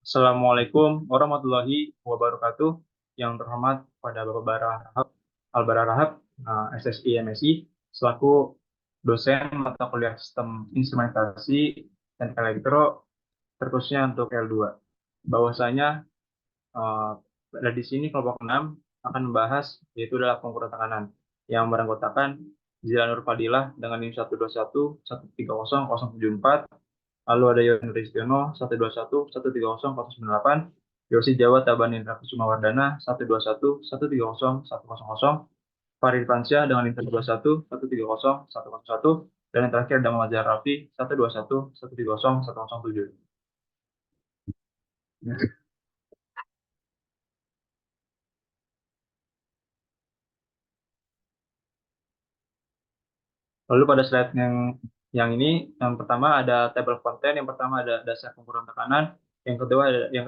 Assalamualaikum warahmatullahi wabarakatuh. Yang terhormat pada Bapak Albara Rahab, SSI MSI, selaku dosen mata kuliah Sistem Instrumentasi dan Elektro, terkhususnya untuk L2. Bahwasanya eh, ada di sini kelompok 6 akan membahas yaitu adalah pengukuran tekanan yang beranggotakan Zila Nur Fadilah dengan NIM 121 130 074. Lalu ada Yon Ristiono 121 130 498, Yosi Jawa Tabanindra Kusuma Wardana 121 130 100, Farid Fansyah dengan Inter 21 130 101, dan yang terakhir ada Muhammad Zahar Rafi 121 130 107. Lalu pada slide yang ini, yang pertama ada tabel konten, yang pertama ada dasar pengukuran tekanan, yang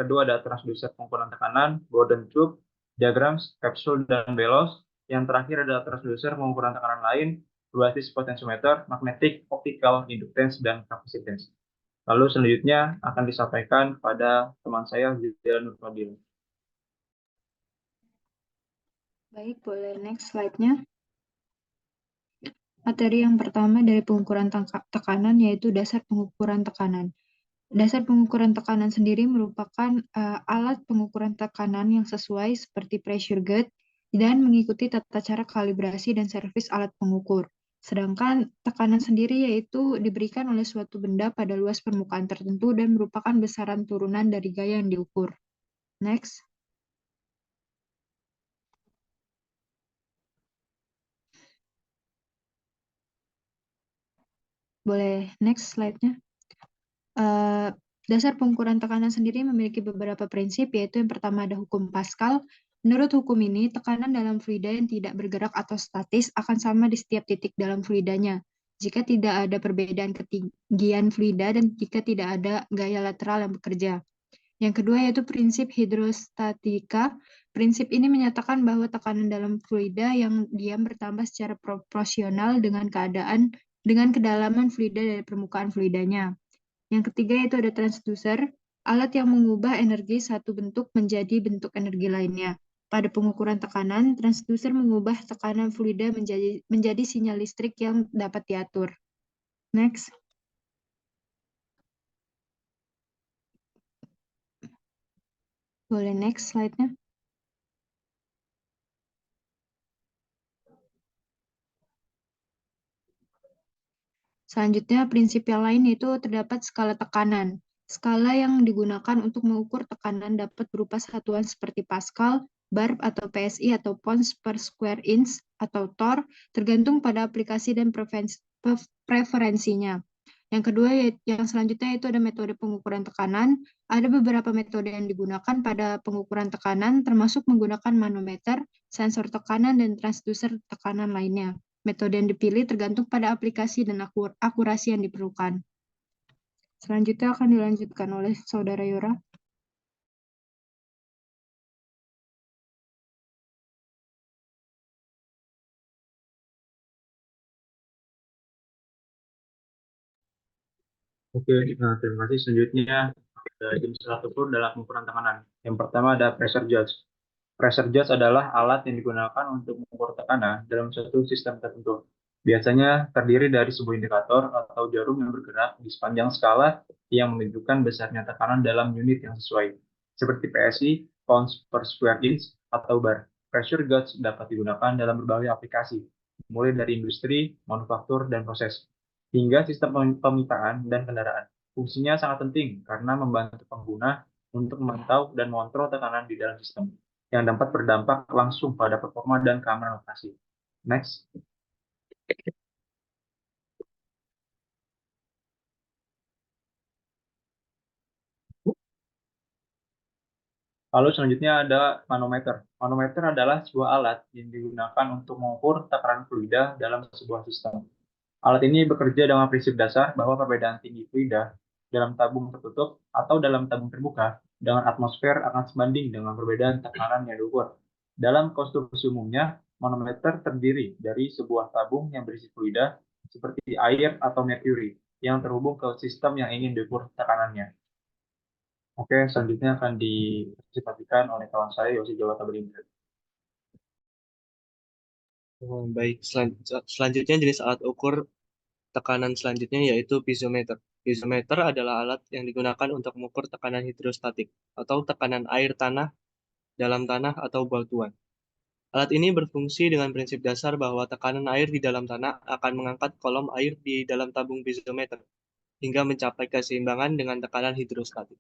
kedua ada transducer pengukuran tekanan, Borden tube, diagram, kapsul dan belos, yang terakhir ada transducer pengukuran tekanan lain, berbasis potentiometer, magnetic, optical, inductance, dan capacitance. Lalu selanjutnya akan disampaikan pada teman saya, Zidane Nurfadil. Baik, boleh next slide-nya. Materi yang pertama dari pengukuran tekanan yaitu dasar pengukuran tekanan. Dasar pengukuran tekanan sendiri merupakan alat pengukuran tekanan yang sesuai seperti pressure gauge dan mengikuti tata cara kalibrasi dan servis alat pengukur. Sedangkan tekanan sendiri yaitu diberikan oleh suatu benda pada luas permukaan tertentu dan merupakan besaran turunan dari gaya yang diukur. Next. Boleh next slide-nya. Dasar pengukuran tekanan sendiri memiliki beberapa prinsip, yaitu yang pertama ada hukum Pascal. Menurut hukum ini, tekanan dalam fluida yang tidak bergerak atau statis akan sama di setiap titik dalam fluidanya, jika tidak ada perbedaan ketinggian fluida dan jika tidak ada gaya lateral yang bekerja. Yang kedua yaitu prinsip hidrostatika. Prinsip ini menyatakan bahwa tekanan dalam fluida yang diam bertambah secara proporsional dengan kedalaman fluida dari permukaan fluidanya. Yang ketiga yaitu ada transducer, alat yang mengubah energi satu bentuk menjadi bentuk energi lainnya. Pada pengukuran tekanan, transducer mengubah tekanan fluida menjadi sinyal listrik yang dapat diatur. Next. Boleh next slide-nya. Selanjutnya, prinsip yang lain yaitu terdapat skala tekanan. Skala yang digunakan untuk mengukur tekanan dapat berupa satuan seperti Pascal, bar atau PSI atau pounds per square inch atau torr, tergantung pada aplikasi dan preferensinya. Yang kedua, yang selanjutnya itu ada metode pengukuran tekanan. Ada beberapa metode yang digunakan pada pengukuran tekanan, termasuk menggunakan manometer, sensor tekanan, dan transducer tekanan lainnya. Metode yang dipilih tergantung pada aplikasi dan akurasi yang diperlukan. Selanjutnya akan dilanjutkan oleh Saudara Yora. Oke, terima kasih. Selanjutnya ada jenis alat ukur dalam pengukuran tekanan. Yang pertama ada pressure gauge. Pressure gauge adalah alat yang digunakan untuk mengukur tekanan dalam suatu sistem tertentu. Biasanya terdiri dari sebuah indikator atau jarum yang bergerak di sepanjang skala yang menunjukkan besarnya tekanan dalam unit yang sesuai, seperti PSI, pounds per square inch, atau bar. Pressure gauge dapat digunakan dalam berbagai aplikasi, mulai dari industri, manufaktur, dan proses, hingga sistem pemitaan dan kendaraan. Fungsinya sangat penting karena membantu pengguna untuk memantau dan mengontrol tekanan di dalam sistem, yang dapat berdampak langsung pada performa dan keamanan lokasi. Next. Lalu selanjutnya ada manometer. Manometer adalah sebuah alat yang digunakan untuk mengukur tekanan fluida dalam sebuah sistem. Alat ini bekerja dengan prinsip dasar bahwa perbedaan tinggi fluida dalam tabung tertutup atau dalam tabung terbuka dengan atmosfer akan sebanding dengan perbedaan tekanan yang diukur. Dalam konstruksi umumnya, manometer terdiri dari sebuah tabung yang berisi fluida seperti air atau merkuri yang terhubung ke sistem yang ingin diukur tekanannya. Oke, selanjutnya akan dipresentasikan oleh kawan saya Yosi Jawa Tabelindra. Baik, selanjutnya jenis alat ukur tekanan selanjutnya yaitu piezometer. Piezometer adalah alat yang digunakan untuk mengukur tekanan hidrostatik atau tekanan air tanah dalam tanah atau batuan. Alat ini berfungsi dengan prinsip dasar bahwa tekanan air di dalam tanah akan mengangkat kolom air di dalam tabung piezometer hingga mencapai keseimbangan dengan tekanan hidrostatik.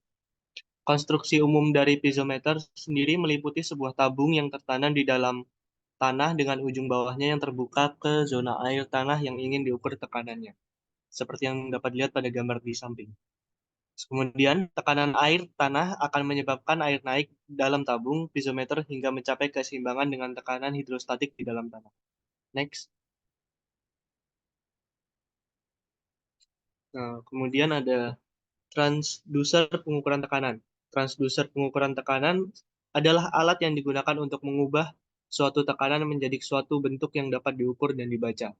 Konstruksi umum dari piezometer sendiri meliputi sebuah tabung yang tertanam di dalam tanah dengan ujung bawahnya yang terbuka ke zona air tanah yang ingin diukur tekanannya, seperti yang dapat dilihat pada gambar di samping. Kemudian, tekanan air tanah akan menyebabkan air naik dalam tabung piezometer hingga mencapai keseimbangan dengan tekanan hidrostatik di dalam tanah. Next. Nah, kemudian ada transducer pengukuran tekanan. Transducer pengukuran tekanan adalah alat yang digunakan untuk mengubah suatu tekanan menjadi suatu bentuk yang dapat diukur dan dibaca.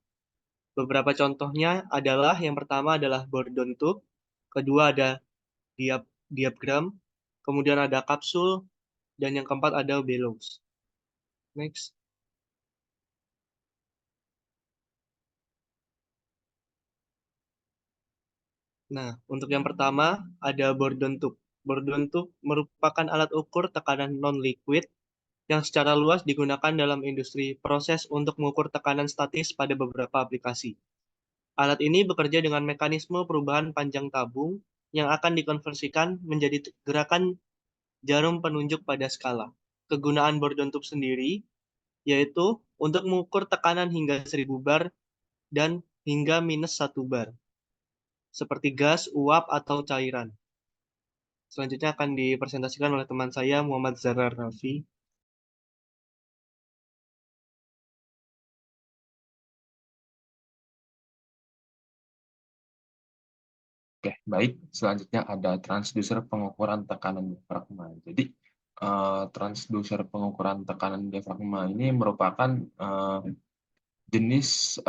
Beberapa contohnya adalah yang pertama adalah Bourdon tube, kedua ada diapgram, kemudian ada kapsul, dan yang keempat ada bellows. Next. Nah, untuk yang pertama ada Bourdon tube. Bourdon tube merupakan alat ukur tekanan non-liquid yang secara luas digunakan dalam industri proses untuk mengukur tekanan statis pada beberapa aplikasi. Alat ini bekerja dengan mekanisme perubahan panjang tabung yang akan dikonversikan menjadi gerakan jarum penunjuk pada skala. Kegunaan Bourdon tube sendiri yaitu untuk mengukur tekanan hingga 1000 bar dan hingga -1 bar, seperti gas, uap, atau cairan. Selanjutnya akan dipresentasikan oleh teman saya, Muhammad Zarar Rafi. Oke, baik. Selanjutnya ada transducer pengukuran tekanan diafragma. Jadi, transducer pengukuran tekanan diafragma ini merupakan jenis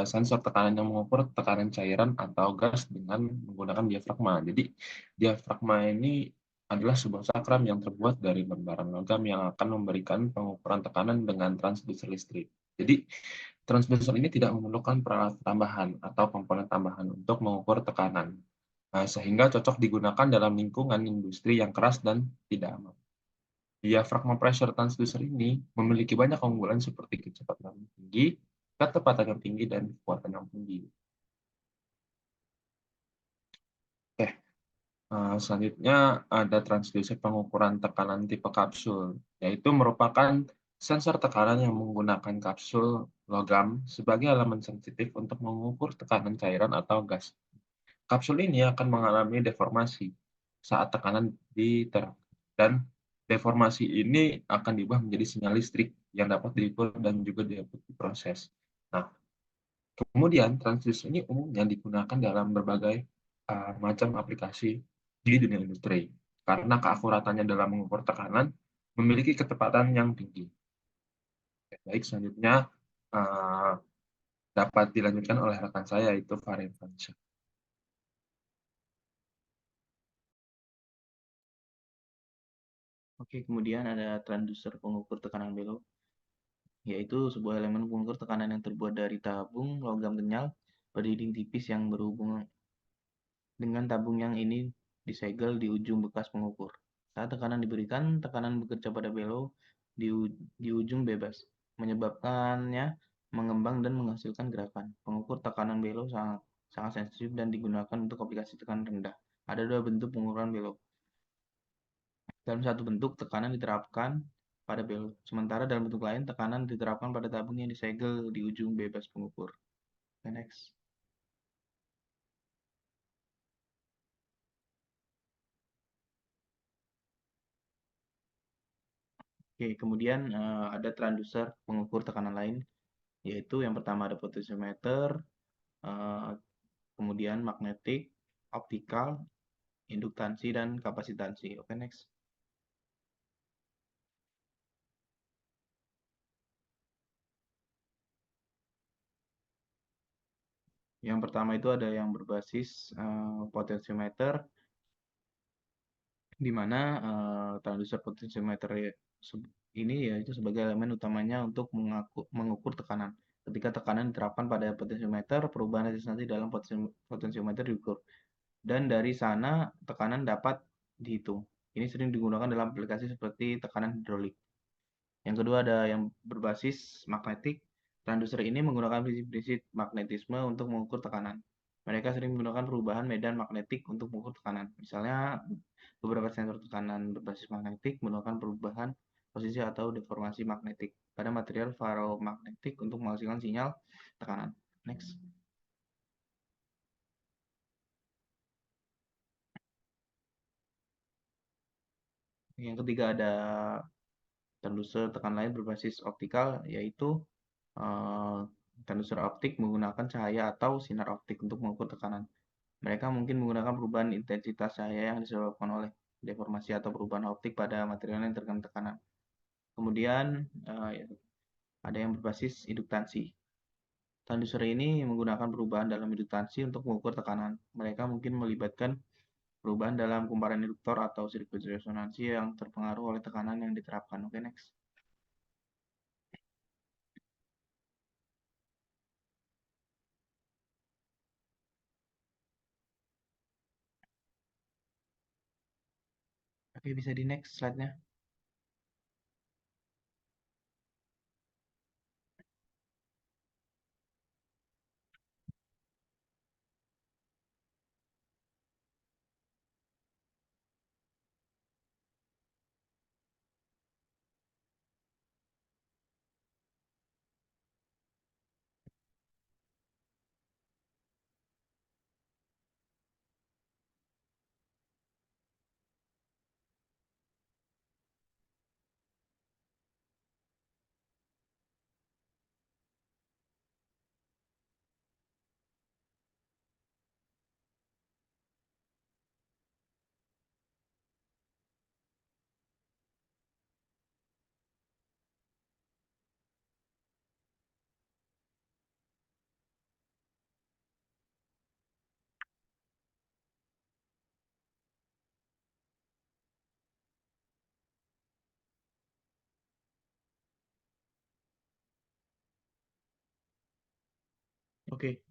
sensor tekanan yang mengukur tekanan cairan atau gas dengan menggunakan diafragma. Jadi, diafragma ini adalah sebuah cakram yang terbuat dari lembaran logam yang akan memberikan pengukuran tekanan dengan transducer listrik. Jadi, transducer ini tidak memerlukan peralatan tambahan atau komponen tambahan untuk mengukur tekanan. Sehingga cocok digunakan dalam lingkungan industri yang keras dan tidak aman. Diafragma pressure transducer ini memiliki banyak keunggulan seperti kecepatan yang tinggi, ketepatan yang tinggi, dan kekuatan yang tinggi. Selanjutnya ada transducer pengukuran tekanan tipe kapsul, yaitu merupakan sensor tekanan yang menggunakan kapsul logam sebagai elemen sensitif untuk mengukur tekanan cairan atau gas. Kapsul ini akan mengalami deformasi saat tekanan diterapkan, dan deformasi ini akan diubah menjadi sinyal listrik yang dapat diukur dan juga dapat diproses. Nah, kemudian transducer ini umumnya digunakan dalam berbagai macam aplikasi di dunia industri karena keakuratannya dalam mengukur tekanan memiliki ketepatan yang tinggi. Baik, selanjutnya uh, dapat dilanjutkan oleh rekan saya, yaitu Farid Fansyah. Oke, kemudian ada transducer pengukur tekanan belok, yaitu sebuah elemen pengukur tekanan yang terbuat dari tabung logam kenyal berdinding tipis yang berhubungan dengan tabung yang ini disegel di ujung bekas pengukur. Saat tekanan diberikan, tekanan bekerja pada bellow di ujung bebas, menyebabkannya mengembang dan menghasilkan gerakan. Pengukur tekanan bellow sangat sensitif dan digunakan untuk aplikasi tekanan rendah. Ada dua bentuk pengukuran bellow. Dalam satu bentuk, tekanan diterapkan pada bellow, sementara dalam bentuk lain, tekanan diterapkan pada tabung yang disegel di ujung bebas pengukur. Next. Oke, kemudian ada transducer pengukur tekanan lain, yaitu yang pertama ada potentiometer, kemudian magnetik, optikal, induktansi, dan kapasitansi. Oke, next. Yang pertama itu ada yang berbasis potentiometer, di mana transducer potentiometer ini yaitu sebagai elemen utamanya untuk mengukur tekanan. Ketika tekanan diterapkan pada potentiometer, perubahan resistansi dalam potentiometer diukur. Dan dari sana tekanan dapat dihitung. Ini sering digunakan dalam aplikasi seperti tekanan hidrolik. Yang kedua ada yang berbasis magnetik. Transducer ini menggunakan prinsip-prinsip magnetisme untuk mengukur tekanan. Mereka sering menggunakan perubahan medan magnetik untuk mengukur tekanan. Misalnya, beberapa sensor tekanan berbasis magnetik menggunakan perubahan posisi atau deformasi magnetik pada material ferromagnetik untuk menghasilkan sinyal tekanan. Next. Yang ketiga ada transducer tekanan lain berbasis optikal, yaitu transducer optik menggunakan cahaya atau sinar optik untuk mengukur tekanan. Mereka mungkin menggunakan perubahan intensitas cahaya yang disebabkan oleh deformasi atau perubahan optik pada material yang terkena tekanan. Kemudian ada yang berbasis induktansi. Transducer ini menggunakan perubahan dalam induktansi untuk mengukur tekanan. Mereka mungkin melibatkan perubahan dalam kumparan induktor atau sirkuit resonansi yang terpengaruh oleh tekanan yang diterapkan. Oke, next. Oke, bisa di next slide-nya. Oke.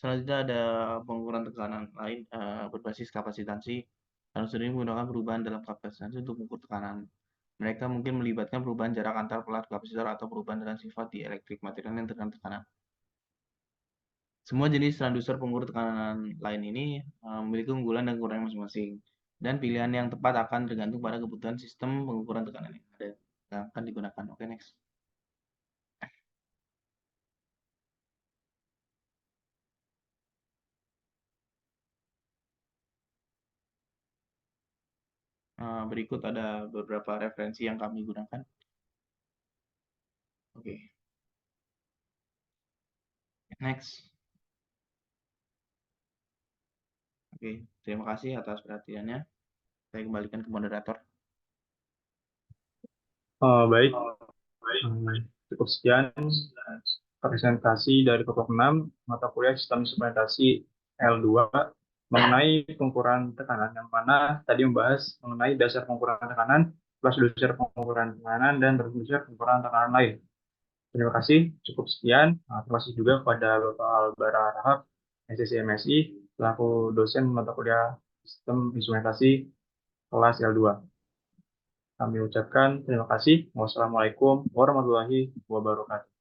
Selanjutnya ada pengukuran tekanan lain berbasis kapasitansi. Transducer ini menggunakan perubahan dalam kapasitansi untuk mengukur tekanan. Mereka mungkin melibatkan perubahan jarak antar pelat kapasitor atau perubahan dalam sifat di elektrik material yang terkena tekanan. Semua jenis transducer pengukur tekanan lain ini memiliki keunggulan dan kekurangan masing-masing. Dan pilihan yang tepat akan tergantung pada kebutuhan sistem pengukuran tekanan yang ada yang akan digunakan. Oke, next. Berikut ada beberapa referensi yang kami gunakan. Oke. Next. Oke, terima kasih atas perhatiannya. Saya kembalikan ke moderator. Baik, cukup sekian presentasi dari kelompok 6 mata kuliah sistem instrumentasi L2 mengenai pengukuran tekanan, yang mana tadi membahas mengenai dasar pengukuran tekanan, transducer pengukuran tekanan, dan transducer pengukuran tekanan lain. Terima kasih, cukup sekian. Terima kasih juga kepada Bapak Albara Rahab, SSI MSI, selaku dosen mata kuliah sistem instrumentasi kelas L2. Kami ucapkan terima kasih. Wassalamualaikum warahmatullahi wabarakatuh.